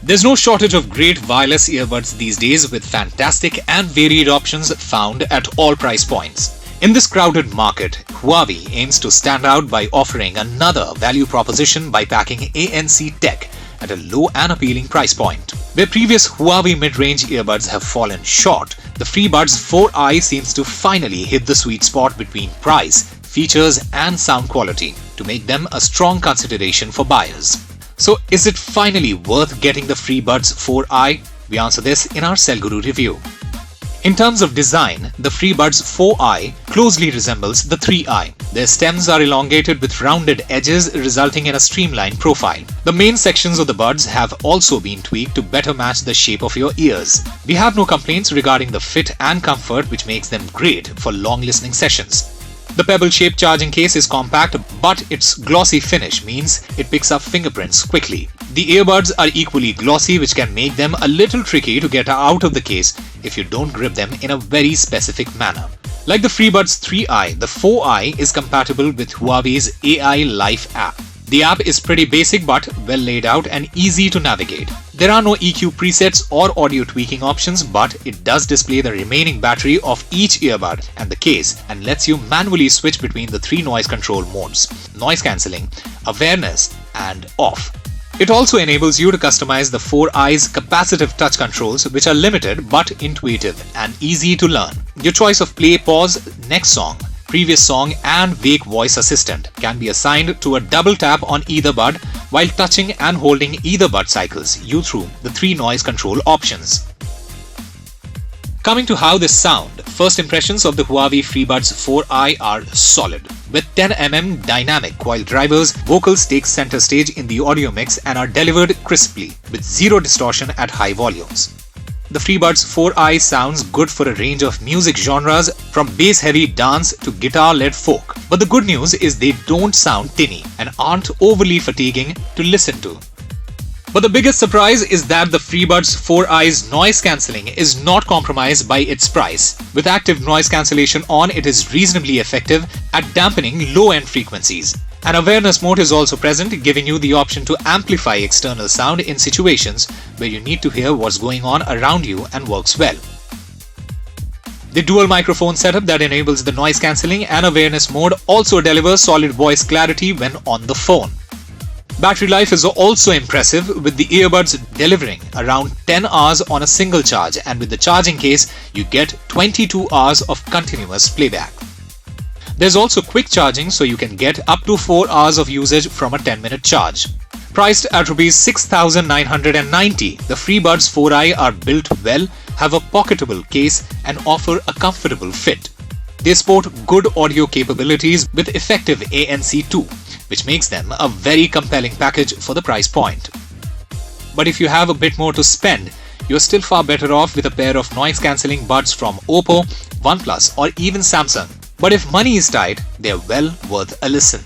There's no shortage of great wireless earbuds these days, with fantastic and varied options found at all price points. In this crowded market, Huawei aims to stand out by offering another value proposition by packing ANC tech at a low and appealing price point. Where previous Huawei mid-range earbuds have fallen short, the FreeBuds 4i seems to finally hit the sweet spot between price, features and sound quality to make them a strong consideration for buyers. So is it finally worth getting the FreeBuds 4i? We answer this in our Cell Guru review. In terms of design, the FreeBuds 4i closely resembles the 3i. Their stems are elongated with rounded edges, resulting in a streamlined profile. The main sections of the buds have also been tweaked to better match the shape of your ears. We have no complaints regarding the fit and comfort, which makes them great for long listening sessions. The pebble-shaped charging case is compact, but its glossy finish means it picks up fingerprints quickly. The earbuds are equally glossy, which can make them a little tricky to get out of the case if you don't grip them in a very specific manner. Like the FreeBuds 3i, the 4i is compatible with Huawei's AI Life app. The app is pretty basic but well laid out and easy to navigate. There are no EQ presets or audio tweaking options, but it does display the remaining battery of each earbud and the case and lets you manually switch between the three noise control modes: noise cancelling, awareness and off. It also enables you to customize the 4i's capacitive touch controls, which are limited but intuitive and easy to learn. Your choice of play, pause, next song, previous song and wake voice assistant can be assigned to a double tap on either bud, while touching and holding either bud cycles you through the three noise control options. Coming to how they sound, first impressions of the Huawei FreeBuds 4i are solid. With 10mm dynamic coil drivers, vocals take center stage in the audio mix and are delivered crisply with zero distortion at high volumes. The FreeBuds 4i sounds good for a range of music genres, from bass-heavy dance to guitar-led folk. But the good news is they don't sound tinny and aren't overly fatiguing to listen to. But the biggest surprise is that the FreeBuds 4i's noise cancelling is not compromised by its price. With active noise cancellation on, it is reasonably effective at dampening low-end frequencies. An awareness mode is also present, giving you the option to amplify external sound in situations where you need to hear what's going on around you, and works well. The dual microphone setup that enables the noise cancelling and awareness mode also delivers solid voice clarity when on the phone. Battery life is also impressive, with the earbuds delivering around 10 hours on a single charge, and with the charging case you get 22 hours of continuous playback. There's also quick charging, so you can get up to 4 hours of usage from a 10-minute charge. Priced at Rs 6,990, the FreeBuds 4i are built well, have a pocketable case and offer a comfortable fit. They sport good audio capabilities with effective ANC too, which makes them a very compelling package for the price point. But if you have a bit more to spend, you're still far better off with a pair of noise-cancelling buds from Oppo, OnePlus or even Samsung. But if money is tight, they're well worth a listen.